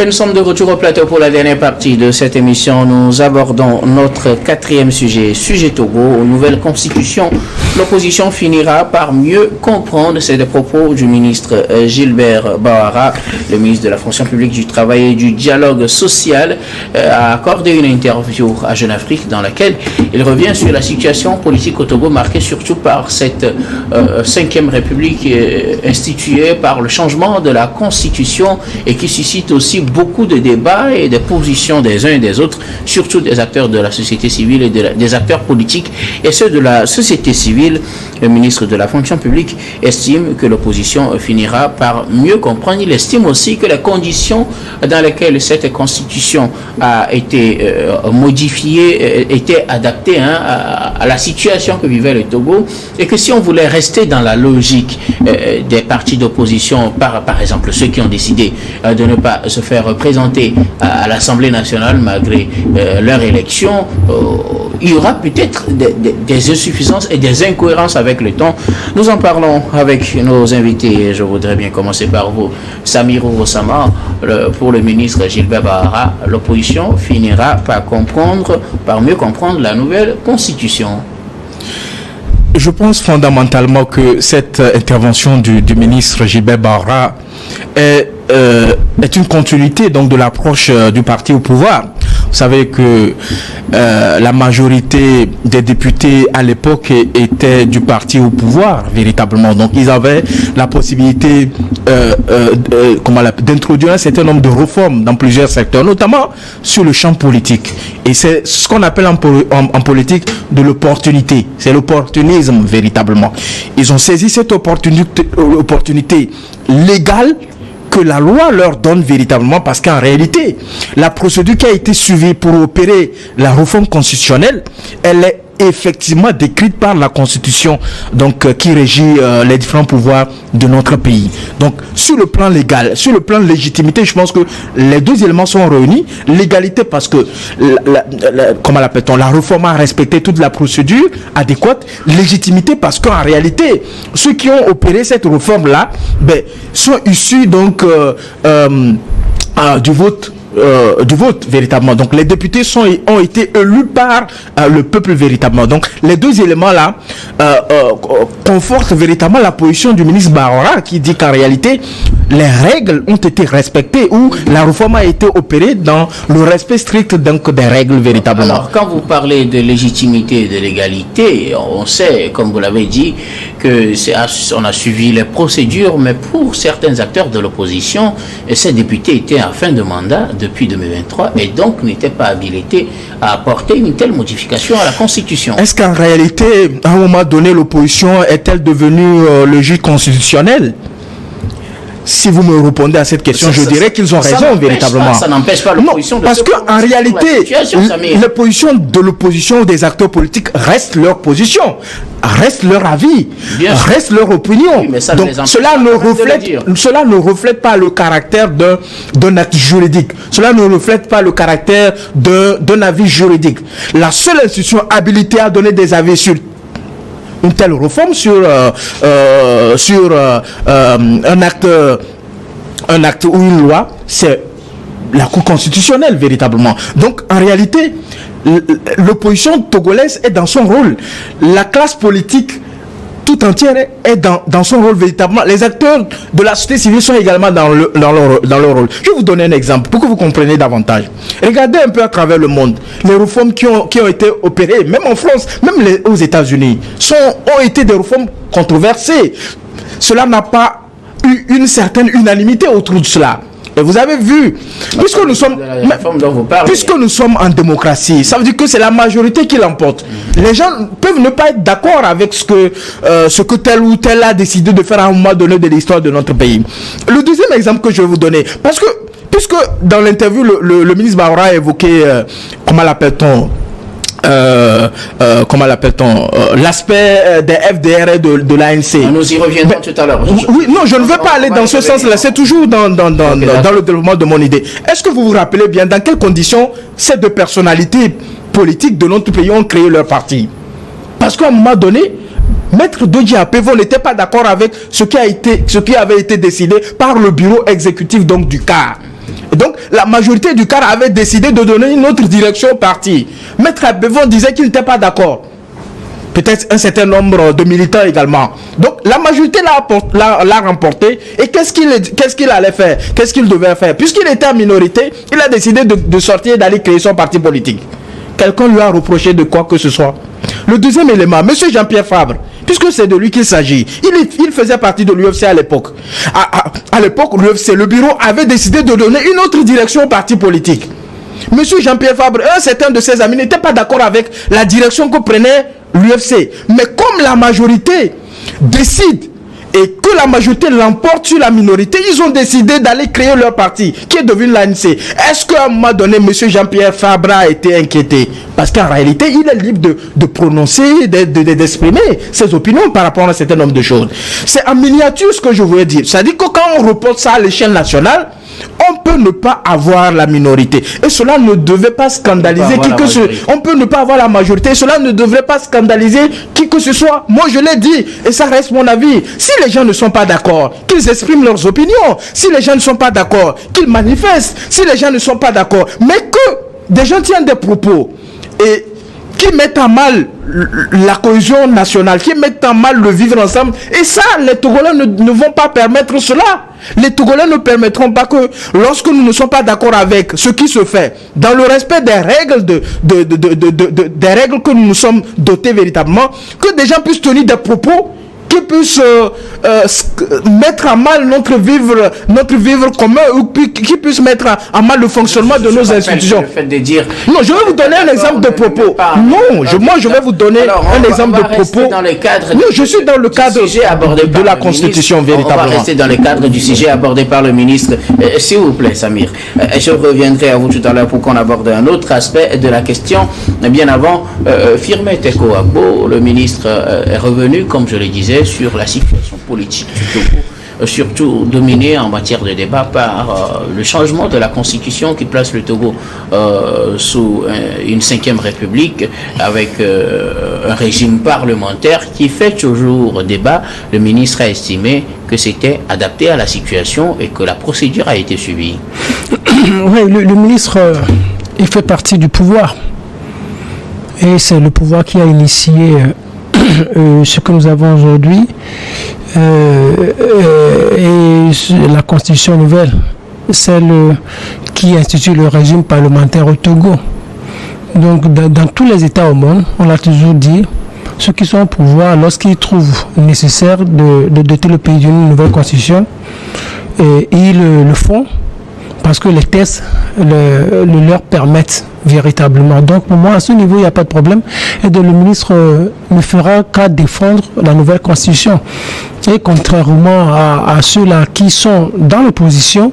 Et nous sommes de retour au plateau pour la dernière partie de cette émission. Nous abordons notre quatrième sujet Togo, nouvelle constitution. L'opposition finira par mieux comprendre. C'est des propos du ministre Gilbert Bahara, le ministre de la fonction publique, du travail et du dialogue social, a accordé une interview à Jeune Afrique dans laquelle il revient sur la situation politique au Togo, marquée surtout par cette 5e République instituée par le changement de la constitution et qui suscite aussi beaucoup de débats et des positions des uns et des autres, surtout des acteurs de la société civile et des acteurs politiques et ceux de la société civile. Le ministre de la fonction publique estime que l'opposition finira par mieux comprendre. Il estime aussi que les conditions dans lesquelles cette constitution a été modifiée étaient adaptées à la situation que vivait le Togo, et que si on voulait rester dans la logique des partis d'opposition, par exemple ceux qui ont décidé de ne pas se faire représenter à l'Assemblée nationale malgré leur élection, il y aura peut-être des insuffisances et des incohérences avec le temps. Nous en parlons avec nos invités. Je voudrais bien commencer par vous, Samirou Rossama. Pour le ministre Gilbert Bahara, l'opposition finira par mieux comprendre la nouvelle constitution. Je pense fondamentalement que cette intervention du ministre Gilbert Bahara est une continuité donc de l'approche du parti au pouvoir. Vous savez que la majorité des députés à l'époque étaient du parti au pouvoir, véritablement. Donc ils avaient la possibilité d'introduire un certain nombre de réformes dans plusieurs secteurs, notamment sur le champ politique. Et c'est ce qu'on appelle en politique de l'opportunité. C'est l'opportunisme, véritablement. Ils ont saisi cette opportunité légale que la loi leur donne véritablement, parce qu'en réalité, la procédure qui a été suivie pour opérer la réforme constitutionnelle, elle est effectivement décrite par la Constitution, donc qui régit les différents pouvoirs de notre pays. Donc sur le plan légal, sur le plan de légitimité, je pense que les deux éléments sont réunis. Légalité parce que la réforme a respecté toute la procédure adéquate. Légitimité parce qu'en réalité, ceux qui ont opéré cette réforme-là sont issus donc du vote véritablement. Donc les députés ont été élus par le peuple véritablement. Donc les deux éléments là confortent véritablement la position du ministre Bahara, qui dit qu'en réalité les règles ont été respectées, ou la réforme a été opérée dans le respect strict donc des règles véritablement. Alors quand vous parlez de légitimité et de légalité, on sait, comme vous l'avez dit, que on a suivi les procédures, mais pour certains acteurs de l'opposition, ces députés étaient en fin de mandat depuis 2023 et donc n'étaient pas habilités à apporter une telle modification à la Constitution. Est-ce qu'en réalité, à un moment donné, l'opposition est-elle devenue le juge constitutionnel? Si vous me répondez à cette question, je dirais qu'ils ont raison véritablement. Ça n'empêche pas l'opposition de... Parce qu'en réalité, les positions de l'opposition ou des acteurs politiques restent leur position, restent leur avis, restent leur opinion. Oui, donc cela ne reflète pas le caractère d'un acte juridique. Cela ne reflète pas le caractère d'un avis juridique. La seule institution habilitée à donner des avis sur une telle réforme, sur un acte ou une loi, c'est la Cour constitutionnelle véritablement. Donc en réalité, l'opposition togolaise est dans son rôle. La classe politique tout entière est dans son rôle véritablement. Les acteurs de la société civile sont également dans leur rôle. Je vais vous donner un exemple pour que vous compreniez davantage. Regardez un peu à travers le monde les réformes qui ont été opérées, même en France, même aux États-Unis, ont été des réformes controversées. Cela n'a pas eu une certaine unanimité autour de cela. Et vous avez vu, puisque nous sommes en démocratie, ça veut dire que c'est la majorité qui l'emporte. Les gens peuvent ne pas être d'accord avec ce que tel ou tel a décidé de faire à un moment donné de l'histoire de notre pays. Le deuxième exemple que je vais vous donner, parce que puisque dans l'interview, le ministre Bahara a évoqué, l'aspect des FDR et de l'ANC. Nous y reviendrons tout à l'heure. Oui, non, je ne veux pas aller dans ce sens-là. C'est toujours dans le développement de mon idée. Est-ce que vous vous rappelez bien dans quelles conditions ces deux personnalités politiques de notre pays ont créé leur parti? Parce qu'à un moment donné, Maître Dodji Apevo n'était pas d'accord avec ce qui avait été décidé par le bureau exécutif donc du CAR. Et donc, la majorité du CAR avait décidé de donner une autre direction au parti. Maître Abevon disait qu'il n'était pas d'accord. Peut-être un certain nombre de militants également. Donc, la majorité l'a remporté. Et qu'est-ce qu'il allait faire? Qu'est-ce qu'il devait faire? Puisqu'il était en minorité, il a décidé de sortir et d'aller créer son parti politique. Quelqu'un lui a reproché de quoi que ce soit. Le deuxième élément, M. Jean-Pierre Fabre, puisque c'est de lui qu'il s'agit, il faisait partie de l'UFC à l'époque. À l'époque, l'UFC, le bureau avait décidé de donner une autre direction au parti politique. M. Jean-Pierre Fabre, un certain de ses amis n'était pas d'accord avec la direction que prenait l'UFC. Mais comme la majorité décide et que la majorité l'emporte sur la minorité, ils ont décidé d'aller créer leur parti, qui est devenu l'ANC. Est-ce qu'à un moment donné, M. Jean-Pierre Fabre a été inquiété? Parce qu'en réalité, il est libre de prononcer, d'exprimer ses opinions par rapport à un certain nombre de choses. C'est en miniature ce que je voulais dire. C'est-à-dire que quand on reporte ça à l'échelle nationale, on peut ne pas avoir la minorité. Et cela ne devait pas scandaliser qui que ce soit. On peut ne pas avoir la majorité. Et cela ne devrait pas scandaliser qui que ce soit. Moi, je l'ai dit. Et ça reste mon avis. Si les gens ne sont pas d'accord, qu'ils expriment leurs opinions. Si les gens ne sont pas d'accord, qu'ils manifestent. Si les gens ne sont pas d'accord. Mais que des gens tiennent des propos et qui mettent en mal la cohésion nationale, qui mettent en mal le vivre ensemble. Et ça, les Togolais ne vont pas permettre cela. Les Togolais ne permettront pas que, lorsque nous ne sommes pas d'accord avec ce qui se fait, dans le respect des règles des règles que nous nous sommes dotés véritablement, que des gens puissent tenir des propos qui puissent mettre à mal notre vivre commun, ou qui puissent mettre à mal le fonctionnement de nos institutions. Le fait de dire, non, je vais vous donner un exemple de propos. Non, je vais vous donner un exemple de propos. Non, je suis dans le cadre de la Constitution, véritablement. On va rester dans le cadre du sujet abordé par le ministre. S'il vous plaît, Samir. Je reviendrai à vous tout à l'heure pour qu'on aborde un autre aspect de la question. Bien avant, Firmin Teko Agbo, le ministre, est revenu, comme je le disais, sur la situation politique du Togo, surtout dominée en matière de débat par le changement de la constitution qui place le Togo sous une 5e république avec un régime parlementaire qui fait toujours débat. Le ministre a estimé que c'était adapté à la situation et que la procédure a été suivie. Oui, le ministre, il fait partie du pouvoir. Et c'est le pouvoir qui a initié ce que nous avons aujourd'hui et la constitution nouvelle, celle qui institue le régime parlementaire au Togo. Donc dans tous les États au monde, on l'a toujours dit, ceux qui sont au pouvoir, lorsqu'ils trouvent nécessaire de doter le pays d'une nouvelle constitution, ils le font parce que les textes le leur permettent véritablement. Donc pour moi, à ce niveau, il n'y a pas de problème. Et le ministre ne fera qu'à défendre la nouvelle constitution. Et contrairement à ceux-là qui sont dans l'opposition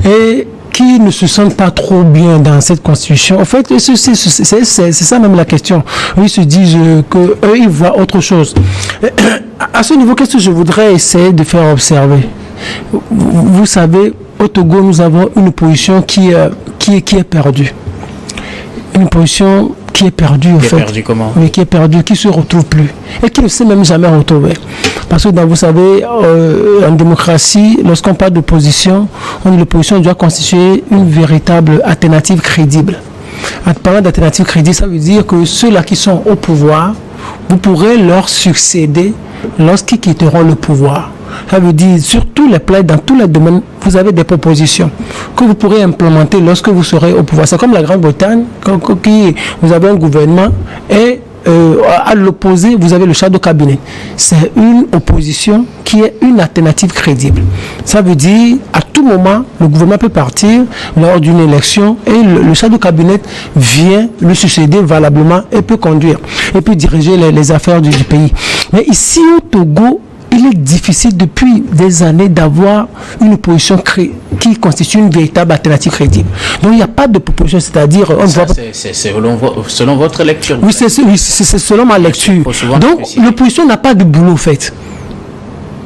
et qui ne se sentent pas trop bien dans cette constitution. En fait, c'est ça même la question. Ils se disent qu'eux, ils voient autre chose. À ce niveau, qu'est-ce que je voudrais essayer de faire observer? Vous savez, au Togo, nous avons une opposition qui est perdue. Une position qui est perdue, en fait. Qui est perdue comment? Oui, qui est perdue, qui ne se retrouve plus. Et qui ne s'est même jamais retrouvée. Parce que, vous savez, en démocratie, lorsqu'on parle d'opposition, on dit que l'opposition doit constituer une véritable alternative crédible. En parlant d'alternative crédible, ça veut dire que ceux-là qui sont au pouvoir, vous pourrez leur succéder lorsqu'ils quitteront le pouvoir. Ça veut dire, sur tous les plans, dans tous les domaines, vous avez des propositions que vous pourrez implémenter lorsque vous serez au pouvoir. C'est comme la Grande-Bretagne, vous avez un gouvernement et à l'opposé, vous avez le shadow cabinet. C'est une opposition qui est une alternative crédible. Ça veut dire, à tout moment, le gouvernement peut partir lors d'une élection et le shadow cabinet vient le succéder valablement et peut conduire et peut diriger les affaires du pays. Mais ici au Togo, il est difficile depuis des années d'avoir une opposition qui constitue une véritable alternative crédible. Donc il n'y a pas de proposition, c'est-à-dire... C'est selon votre lecture. Oui, c'est selon ma lecture. Donc l'opposition n'a pas de boulot, en fait.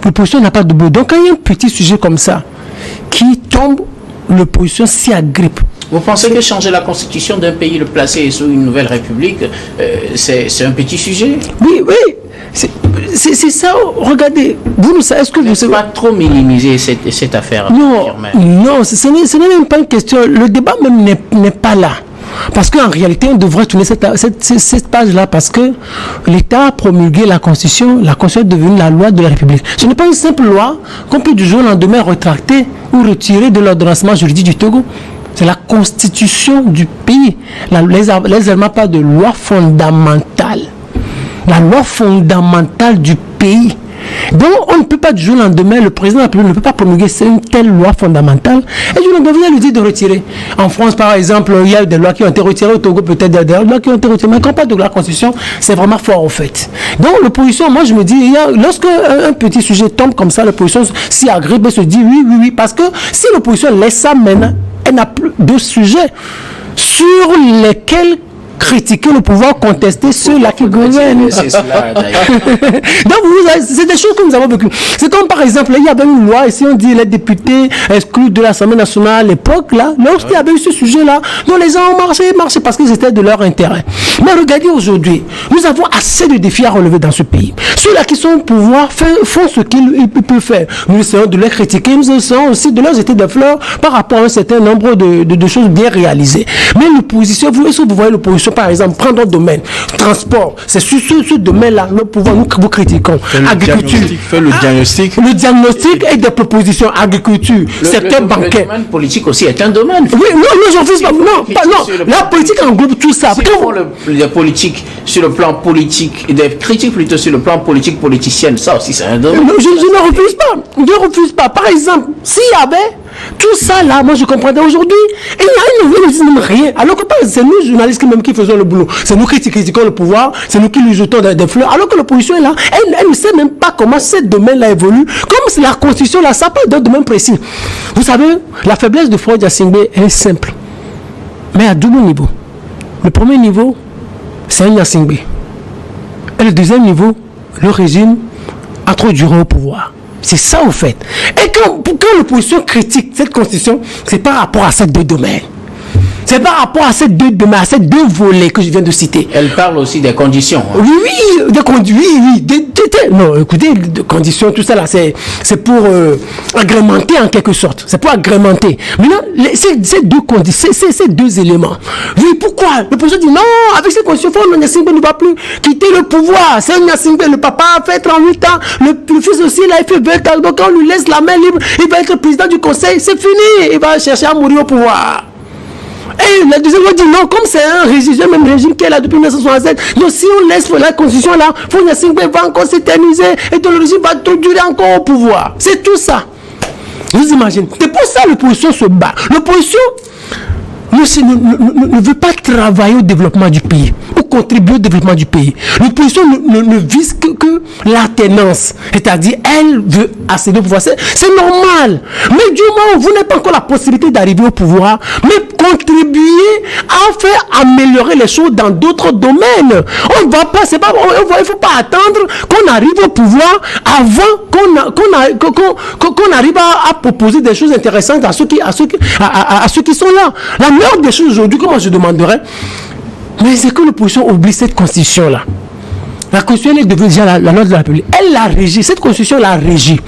L'opposition n'a pas de boulot. Donc quand il y a un petit sujet comme ça qui tombe, l'opposition s'y agrippe. Vous pensez que changer la constitution d'un pays, le placer sous une nouvelle république, c'est un petit sujet? Oui, oui. c'est ça, regardez. Vous, est-ce que vous savez pas trop minimiser cette affaire? Non, ce n'est même pas une question. Le débat même n'est pas là. Parce qu'en réalité, on devrait tourner cette page-là parce que l'État a promulgué la Constitution. La Constitution est devenue la loi de la République. Ce n'est pas une simple loi qu'on peut du jour au lendemain retracter ou retirer de l'ordonnancement juridique du Togo. C'est la Constitution du pays. Les Allemands parlent de loi fondamentale. La loi fondamentale du pays. Donc, on ne peut pas du jour au lendemain, le président de la République ne peut pas promulguer une telle loi fondamentale et du jour au lendemain, lui dire de retirer. En France, par exemple, il y a des lois qui ont été retirées, au Togo peut-être des lois qui ont été retirées, mais quand on parle de la Constitution, c'est vraiment fort en fait. Donc, l'opposition, moi je me dis, lorsque un petit sujet tombe comme ça, l'opposition s'y agrippe et se dit oui, parce que si l'opposition laisse ça maintenant, elle n'a plus de sujets sur lesquels critiquer le pouvoir, contester ceux-là qui gouvernent. C'est cela, d'ailleurs. Donc, c'est des choses que nous avons vécues. C'est comme par exemple, il y avait une loi, ici on dit les députés exclus de l'Assemblée nationale à l'époque, là, lorsqu'il y avait eu ce sujet-là, dont les gens ont marché parce que c'était de leur intérêt. Mais regardez aujourd'hui, nous avons assez de défis à relever dans ce pays. Ceux-là qui sont au pouvoir font ce qu'ils peuvent faire. Nous essayons de les critiquer, nous essayons aussi de leur jeter des fleurs par rapport à un certain nombre de choses bien réalisées. Mais l'opposition, est-ce que vous voyez l'opposition, par exemple, prendre un domaine, transport, c'est sur ce domaine-là, le pouvoir, nous critiquons. Agriculture. Fait le diagnostic. Le diagnostic et des propositions. Agriculture, secteur bancaire. Le domaine politique aussi est un domaine. Oui, non, j'en refuse pas. Non, la politique englobe tout ça. Si on les politiques sur le plan politique, et des critiques plutôt sur le plan politique politicienne, ça aussi c'est un domaine. Je ne refuse pas. Je ne refuse pas. Par exemple, s'il y avait tout ça là, moi je comprendrais aujourd'hui. Et il n'y a même rien. Alors que c'est nous journalistes qui faisons le boulot. C'est nous qui critiquons le pouvoir, c'est nous qui lui jetons des fleurs. Alors que l'opposition est là, elle ne sait même pas comment ce domaine-là évolue. Comme c'est la Constitution là, ça parle d'un domaine précis. Vous savez, la faiblesse de Faure Gnassingbé, elle est simple. Mais à double niveau. Le premier niveau, c'est un Gnassingbé. Et le deuxième niveau, le régime a trop duré au pouvoir. C'est ça au fait. Et quand l'opposition critique cette constitution, c'est par rapport à ces deux domaines. C'est par rapport à ces deux domaines, à ces deux volets que je viens de citer. Elle parle aussi des conditions. Hein. Oui, des conditions. Non, écoutez, des conditions, tout ça là, c'est pour agrémenter en quelque sorte. C'est pour agrémenter. Maintenant, ces deux conditions, ces deux éléments. Oui, pourquoi? Le président dit non, avec ces conditions, Gnassingbé ne va plus quitter le pouvoir. C'est Gnassingbé, le papa a fait 38 ans, le fils aussi, il a fait 20 ans. Donc, on lui laisse la main libre, il va être président du conseil, c'est fini. Il va chercher à mourir au pouvoir. Et la deuxième dit non, comme c'est un régime, même régime qui est là depuis 1967, donc si on laisse la constitution là, Gnassingbé va encore s'éterniser et donc le régime va tout durer encore au pouvoir. C'est tout ça. Vous imaginez. C'est pour ça que l'opposition se bat. L'opposition ne veut pas travailler au développement du pays ou contribuer au développement du pays. L'opposition ne vise que l'alternance, c'est-à-dire elle veut accéder au pouvoir. C'est normal. Mais du moment où vous n'avez pas encore la possibilité d'arriver au pouvoir, mais contribuer à faire améliorer les choses dans d'autres domaines. On va pas, il ne faut pas attendre qu'on arrive au pouvoir avant qu'on arrive à proposer des choses intéressantes à ceux qui sont là. La meilleure des choses aujourd'hui, comment je demanderais, mais c'est que l'opposition oublie cette constitution-là. La constitution est devenue déjà la loi de la République. Elle l'a régie, cette constitution l'a régie.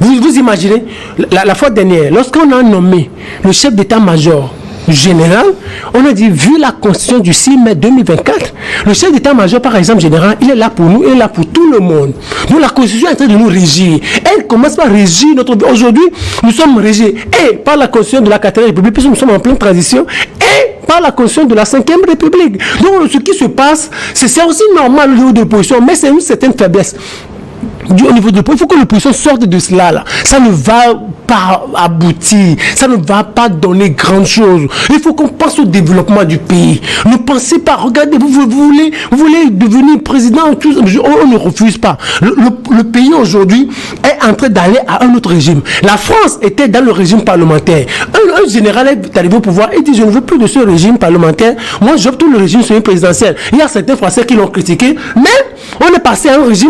Vous imaginez, la fois dernière, lorsqu'on a nommé le chef d'état-major général, on a dit, vu la constitution du 6 mai 2024, le chef d'état-major, par exemple, général, il est là pour nous, il est là pour tout le monde. Donc la constitution est en train de nous régir. Elle commence par régir notre vie. Aujourd'hui, nous sommes régis et par la constitution de la 4e République, puisque nous sommes en pleine transition, et par la constitution de la 5e République. Donc ce qui se passe, c'est aussi normal au niveau de l'opposition, mais c'est une certaine faiblesse. Au niveau de l'opposition, il faut que l'opposition sorte de cela là. Ça ne va pas aboutir, ça ne va pas donner grand chose. Il faut qu'on pense au développement du pays. Ne pensez pas, regardez, vous voulez devenir président, on ne refuse pas. Le pays aujourd'hui est en train d'aller à un autre régime. La France était dans le régime parlementaire. Un général est arrivé au pouvoir et dit je ne veux plus de ce régime parlementaire. Moi j'opte le régime semi-présidentiel. Il y a certains Français qui l'ont critiqué, mais on est passé à un régime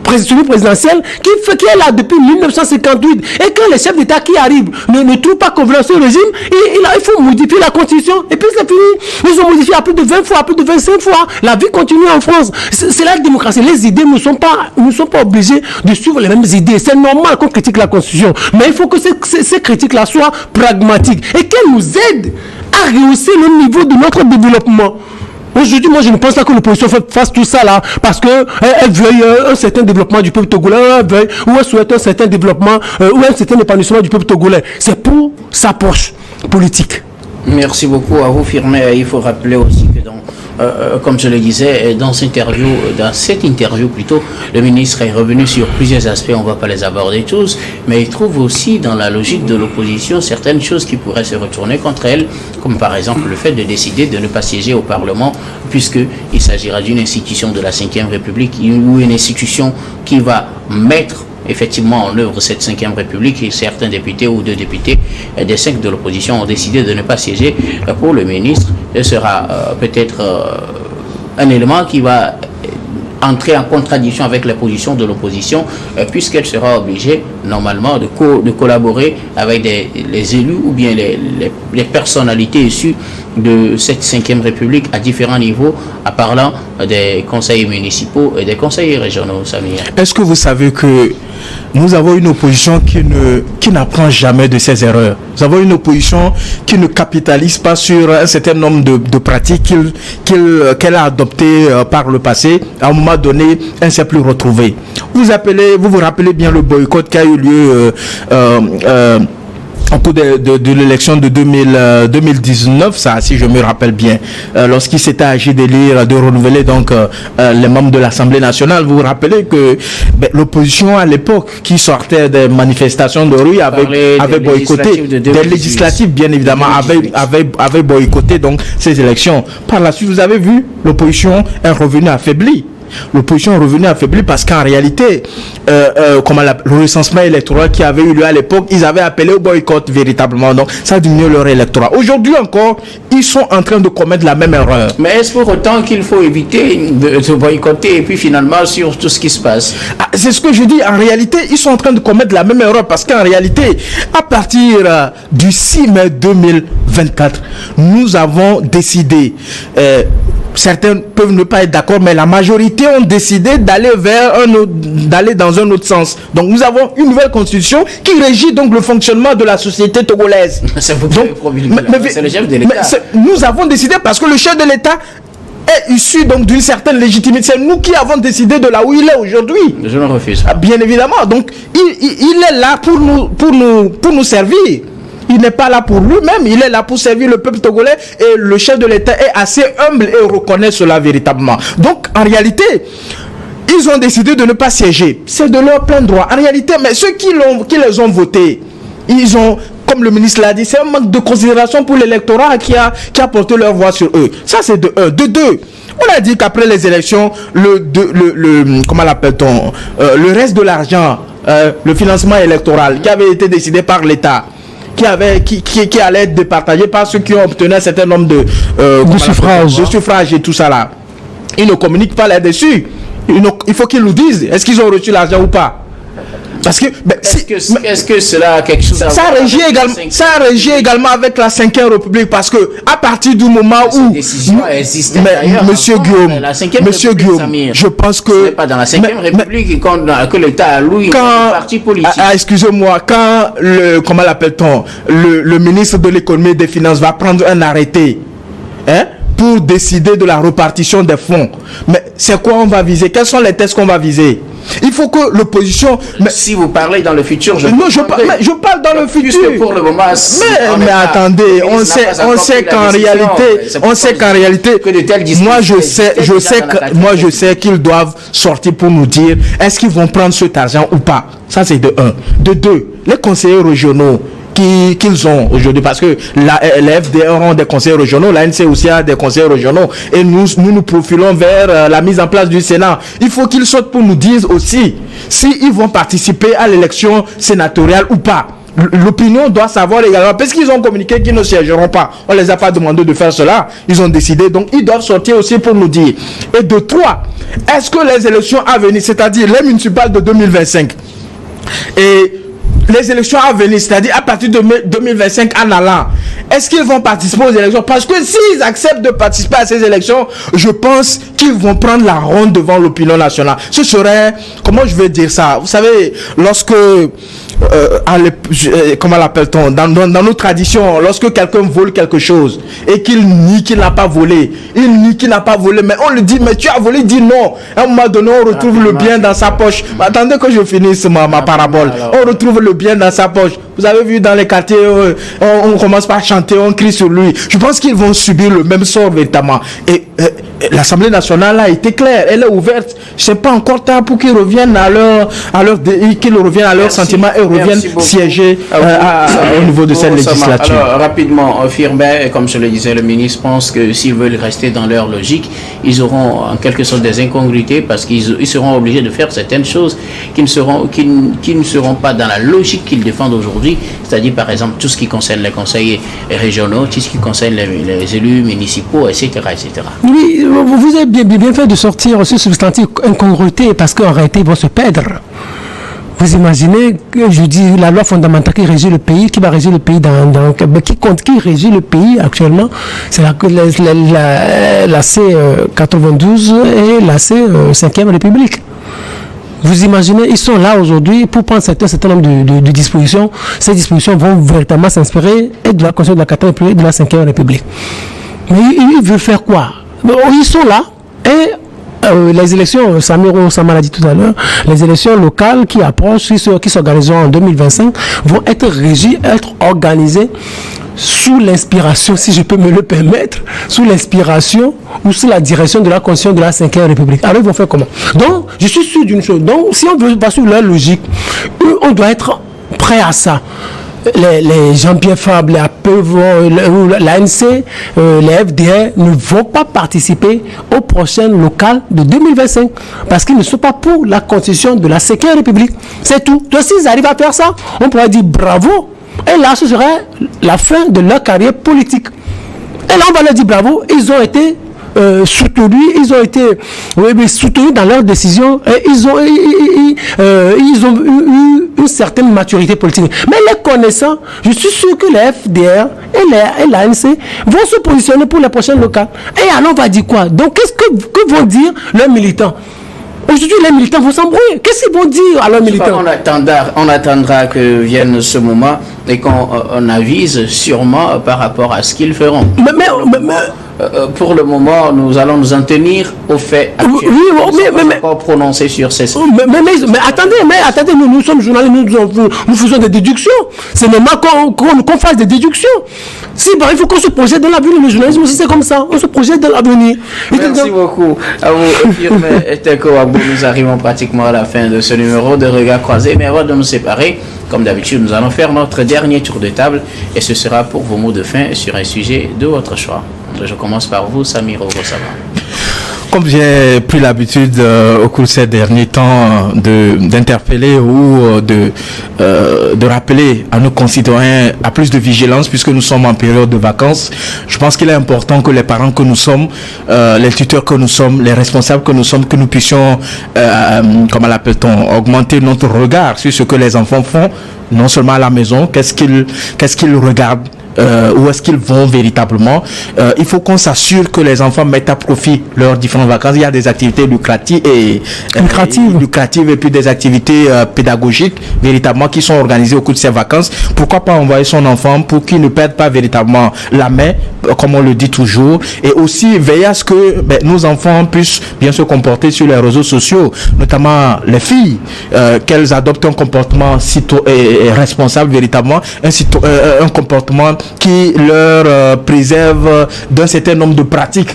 présidentielle qui est là depuis 1958. Et quand les chefs d'État qui arrivent ne trouvent pas convenance au régime, il faut modifier la constitution. Et puis c'est fini. Ils ont modifié à plus de 20 fois, à plus de 25 fois. La vie continue en France. C'est la démocratie. Les idées ne sont pas obligées de suivre les mêmes idées. C'est normal qu'on critique la constitution. Mais il faut que ces critiques-là soient pragmatiques et qu'elles nous aident à rehausser le niveau de notre développement. Aujourd'hui, moi, je ne pense pas que l'opposition fasse tout ça là, parce qu'elle veuille un certain développement du peuple togolais, ou elle souhaite un certain développement, ou un certain épanouissement du peuple togolais. C'est pour sa poche politique. Merci beaucoup à vous, Firmin. Il faut rappeler aussi que comme je le disais, dans cette interview plutôt, le ministre est revenu sur plusieurs aspects, on ne va pas les aborder tous, mais il trouve aussi dans la logique de l'opposition certaines choses qui pourraient se retourner contre elle, comme par exemple le fait de décider de ne pas siéger au Parlement, puisqu'il s'agira d'une institution de la Ve République, ou une institution qui va mettre effectivement en œuvre cette Ve République, et certains députés ou 2 députés des 5 de l'opposition ont décidé de ne pas siéger. Pour le ministre, ce sera peut-être un élément qui va entrer en contradiction avec les positions de l'opposition, puisqu'elle sera obligée normalement de collaborer avec les élus ou bien les personnalités issues de cette Ve République à différents niveaux, en parlant des conseillers municipaux et des conseillers régionaux. Samir. Est-ce que vous savez que nous avons une opposition qui n'apprend jamais de ses erreurs? Nous avons une opposition qui ne capitalise pas sur un certain nombre de pratiques qu'elle a adoptées par le passé. À un moment donné, elle ne s'est plus retrouvée. Vous vous rappelez bien le boycott qui a eu lieu au cours de l'élection de 2019, ça, si je me rappelle bien, lorsqu'il s'était agi de renouveler donc les membres de l'Assemblée nationale. Vous vous rappelez que l'opposition à l'époque, qui sortait des manifestations de rue, avait boycotté des législatives, bien évidemment, avait boycotté donc ces élections. Par la suite, vous avez vu, l'opposition est revenue affaiblie. L'opposition est revenue affaiblie parce qu'en réalité, le recensement électoral qui avait eu lieu à l'époque, ils avaient appelé au boycott véritablement. Donc, ça a diminué leur électorat. Aujourd'hui encore, ils sont en train de commettre la même erreur. Mais est-ce pour autant qu'il faut éviter de boycotter et puis finalement sur tout ce qui se passe? C'est ce que je dis. En réalité, ils sont en train de commettre la même erreur parce qu'en réalité, à partir du 6 mai 2024, nous avons décidé... certains peuvent ne pas être d'accord, mais la majorité ont décidé d'aller dans un autre sens. Donc nous avons une nouvelle constitution qui régit donc le fonctionnement de la société togolaise. C'est le chef de l'État. Nous avons décidé parce que le chef de l'État est issu donc d'une certaine légitimité. C'est nous qui avons décidé de là où il est aujourd'hui. Je le refuse. Bien évidemment. Donc il est là pour nous servir. Il n'est pas là pour lui-même, il est là pour servir le peuple togolais, et le chef de l'État est assez humble et reconnaît cela véritablement. Donc, en réalité, ils ont décidé de ne pas siéger. C'est de leur plein droit. En réalité, mais ceux qui les ont votés, ils ont, comme le ministre l'a dit, c'est un manque de considération pour l'électorat qui a porté leur voix sur eux. Ça, c'est de un. De deux, on a dit qu'après les élections, comment l'appelle-t-on, le reste de l'argent, le financement électoral qui avait été décidé par l'État, qui allait être départagé par ceux qui ont obtenu un certain nombre de suffrages et tout ça là. Ils ne communiquent pas là-dessus. Il faut qu'ils nous disent, est-ce qu'ils ont reçu l'argent ou pas? Parce que est-ce que cela a quelque chose à voir? Ça régit également avec la Ve République, parce que à partir du moment où Monsieur Guillaume, je pense que ce n'est pas dans la Ve République que l'État a loué un parti politique. Excusez-moi, quand le ministre de l'économie et des finances va prendre un arrêté, pour décider de la répartition des fonds, mais c'est quoi on va viser? Quels sont les tests qu'on va viser? Il faut que l'opposition... Si vous parlez dans le futur, je parle dans le futur. Pour le moment, mais attendez, on sait qu'en réalité, moi je sais qu'ils doivent sortir pour nous dire est-ce qu'ils vont prendre cet argent ou pas. Ça, c'est de un. De deux, les conseillers régionaux qu'ils ont aujourd'hui, parce que la FDR ont des conseillers régionaux, l'ANC aussi a des conseillers régionaux, et nous profilons vers la mise en place du Sénat. Il faut qu'ils sortent pour nous dire aussi s'ils vont participer à l'élection sénatoriale ou pas. l'opinion doit savoir également, parce qu'ils ont communiqué qu'ils ne siégeront pas. On les a pas demandé de faire cela. Ils ont décidé, donc ils doivent sortir aussi pour nous dire. Et de 3, est-ce que les élections à venir, c'est-à-dire les municipales de 2025 et les élections à venir, c'est-à-dire à partir de 2025 en allant, est-ce qu'ils vont participer aux élections? Parce que s'ils acceptent de participer à ces élections, je pense qu'ils vont prendre la ronde devant l'opinion nationale. Ce serait, comment je vais dire ça? Vous savez, lorsque, comment l'appelle-t-on? Dans nos traditions, lorsque quelqu'un vole quelque chose et qu'il nie qu'il n'a pas volé, il nie qu'il n'a pas volé, mais on lui dit, mais tu as volé, il dit non. À un moment donné, on retrouve le bien dans sa poche. Attendez que je finisse ma parabole. On retrouve le bien dans sa poche. Vous avez vu dans les quartiers, on commence par chanter, on crie sur lui. Je pense qu'ils vont subir le même sort véritablement. Et l'Assemblée nationale a été claire, elle est ouverte. C'est pas encore tard pour qu'ils reviennent à leur sentiment et reviennent siéger au niveau de cette législature. Alors rapidement, Firmin, comme je le disais, le ministre pense que s'ils veulent rester dans leur logique, ils auront en quelque sorte des incongruités parce qu'ils seront obligés de faire certaines choses qui ne seront pas dans la logique qu'ils défendent aujourd'hui, c'est-à-dire par exemple tout ce qui concerne les conseillers régionaux, tout ce qui concerne les élus municipaux, etc., etc. Oui, vous avez bien fait de sortir ce substantif incongruité parce qu'en réalité ils vont se perdre. Vous imaginez, je dis, la loi fondamentale qui régit le pays, qui va régir le pays qui régit le pays actuellement, c'est la C92 et la C5e République. Vous imaginez, ils sont là aujourd'hui pour prendre un certain nombre de dispositions. Ces dispositions vont véritablement s'inspirer et de la Constitution de la 4e République et de la 5e République. Mais ils veulent faire quoi? Ils sont là et les élections, Samiro Sama l'a dit tout à l'heure, les élections locales qui approchent, qui s'organiseront en 2025, vont être régies, être organisées sous l'inspiration, si je peux me le permettre, sous l'inspiration ou sous la direction de la Constitution de la 5e République. Alors ils vont faire comment? Donc, je suis sûr d'une chose. Donc, si on veut passer leur logique, on doit être prêt à ça. Les Jean-Pierre Fabre, l'ANC, les FDR ne vont pas participer aux prochaines locales de 2025 parce qu'ils ne sont pas pour la constitution de la 5e République. C'est tout. Donc s'ils arrivent à faire ça, on pourrait dire bravo. Et là, ce serait la fin de leur carrière politique. Et là, on va leur dire bravo. Ils ont été soutenus dans leurs décisions et ils ont eu une certaine maturité politique. Mais les connaissants, je suis sûr que les FDR et l'ANC vont se positionner pour les prochaines locales. Et alors on va dire quoi? Donc qu'est-ce que vont dire leurs militants? Aujourd'hui, les militants vont s'embrouiller. Qu'est-ce qu'ils vont dire à leurs militants? On attendra que vienne ce moment et qu'on avise sûrement par rapport à ce qu'ils feront. Pour le moment, nous allons nous en tenir aux faits actuels. Mais pas prononcer sur ces. Mais attendez, nous sommes journalistes, nous faisons des déductions. C'est normal qu'on fasse des déductions. Il faut qu'on se projette dans l'avenir. Le journalisme aussi, c'est comme ça. On se projette dans l'avenir. Merci beaucoup à vous, Firmin Teko Agbo. Nous arrivons pratiquement à la fin de ce numéro de Regard Croisé. Mais avant de nous séparer, comme d'habitude, nous allons faire notre dernier tour de table. Et ce sera pour vos mots de fin sur un sujet de votre choix. Je commence par vous, Samiro Rossava. Comme j'ai pris l'habitude au cours de ces derniers temps d'interpeller ou de rappeler à nos concitoyens à plus de vigilance puisque nous sommes en période de vacances, je pense qu'il est important que les parents que nous sommes, les tuteurs que nous sommes, les responsables que nous sommes, que nous puissions, comment l'appelle-t-on, augmenter notre regard sur ce que les enfants font, non seulement à la maison, qu'est-ce qu'ils regardent, où est-ce qu'ils vont véritablement. Il faut qu'on s'assure que les enfants mettent à profit leurs différentes vacances. Il y a des activités lucratives et puis des activités pédagogiques véritablement qui sont organisées au cours de ces vacances. Pourquoi pas envoyer son enfant pour qu'il ne perde pas véritablement la main, comme on le dit toujours, et aussi veiller à ce que nos enfants puissent bien se comporter sur les réseaux sociaux, notamment les filles, qu'elles adoptent un comportement responsable véritablement, un comportement qui leur préservent d'un certain nombre de pratiques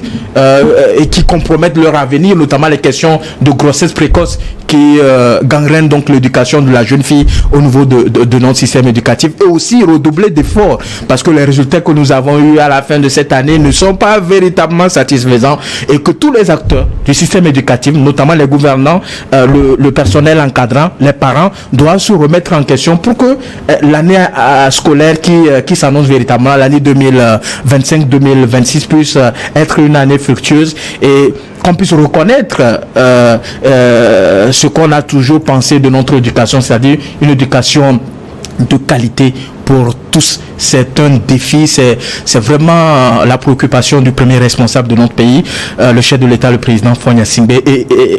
et qui compromettent leur avenir, notamment les questions de grossesse précoce qui gangrènent donc l'éducation de la jeune fille au niveau de notre système éducatif, et aussi redoubler d'efforts parce que les résultats que nous avons eus à la fin de cette année ne sont pas véritablement satisfaisants, et que tous les acteurs du système éducatif, notamment les gouvernants, le personnel encadrant, les parents, doivent se remettre en question pour que l'année scolaire qui s'annonce véritablement, l'année 2025-2026, puisse être une année fructueuse et qu'on puisse reconnaître ce qu'on a toujours pensé de notre éducation, c'est-à-dire une éducation de qualité pour tous. C'est un défi, c'est vraiment la préoccupation du premier responsable de notre pays, le chef de l'État, le président Faure Gnassingbé,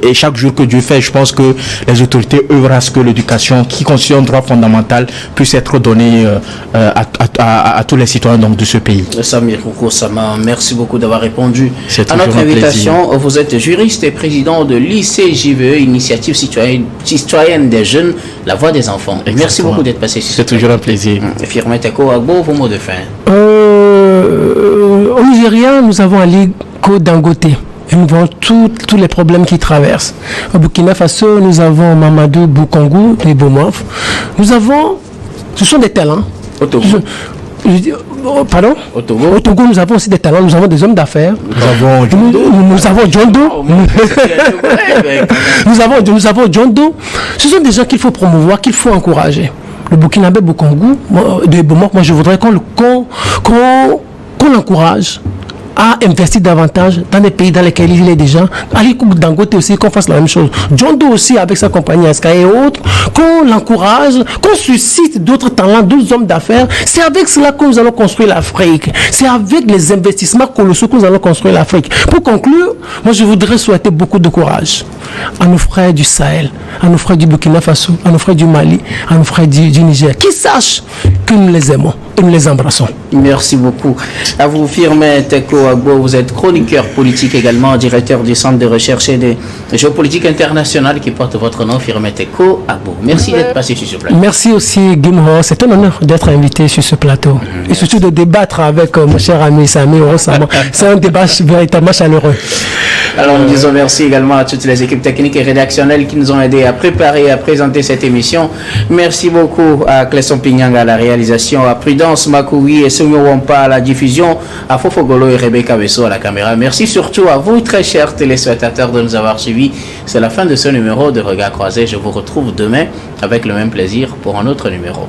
et chaque jour que Dieu fait, je pense que les autorités œuvrent à ce que l'éducation, qui constitue un droit fondamental, puisse être donnée à tous les citoyens donc, de ce pays. Samir Koukoussama, merci beaucoup d'avoir répondu C'est à notre toujours un invitation. plaisir. Vous êtes juriste et président de l'ICJVE, Initiative citoyenne des jeunes, la voix des enfants. Et merci Exactement. beaucoup d'être passé sur C'est toujours un plaisir. Firmin Teko Agbo, vos mots de fin. Au Nigeria, nous avons Aliko Dangote. Et nous voyons tous les problèmes qu'il traverse. Au Burkina Faso, nous avons Mamadou Boukongou de Bomof. Ce sont des talents. Au Togo. Pardon? Au Togo. Au Togo, nous avons aussi des talents. Nous avons des hommes d'affaires. Nous avons John Doe. Nous avons John Doe. Ce sont des gens qu'il faut promouvoir, qu'il faut encourager. Le Burkinabé Boukongou de Bomof, moi je voudrais qu'on l'encourage à investir davantage dans les pays dans lesquels il est déjà. Aliko Dangote aussi, qu'on fasse la même chose. John Doe aussi, avec sa compagnie Aska et autres, qu'on l'encourage, qu'on suscite d'autres talents, d'autres hommes d'affaires. C'est avec cela que nous allons construire l'Afrique. C'est avec les investissements colossaux que nous allons construire l'Afrique. Pour conclure, moi je voudrais souhaiter beaucoup de courage à nos frères du Sahel, à nos frères du Burkina Faso, à nos frères du Mali, à nos frères du Niger, qui sachent que nous les aimons et nous les embrassons. Merci beaucoup. À vous, Firmin Teko Agbo, vous êtes chroniqueur politique également, directeur du Centre de recherche et de géopolitique internationale qui porte votre nom, Firmin Teko Agbo. Merci d'être passé sur ce plateau. Merci aussi, Guimho. C'est un honneur d'être invité sur ce plateau. Et surtout de débattre avec mon cher ami Sami Orosama. C'est un débat véritablement chaleureux. Alors nous disons merci également à toutes les équipes techniques et rédactionnelles qui nous ont aidés à préparer et à présenter cette émission. Merci beaucoup à Clesson Pignanga à la réalisation, à Prudence Makoui et Soumio Wampa à la diffusion, à Fofogolo et Rebecca Besso à la caméra. Merci surtout à vous, très chers téléspectateurs, de nous avoir suivis. C'est la fin de ce numéro de Regard Croisé. Je vous retrouve demain avec le même plaisir pour un autre numéro.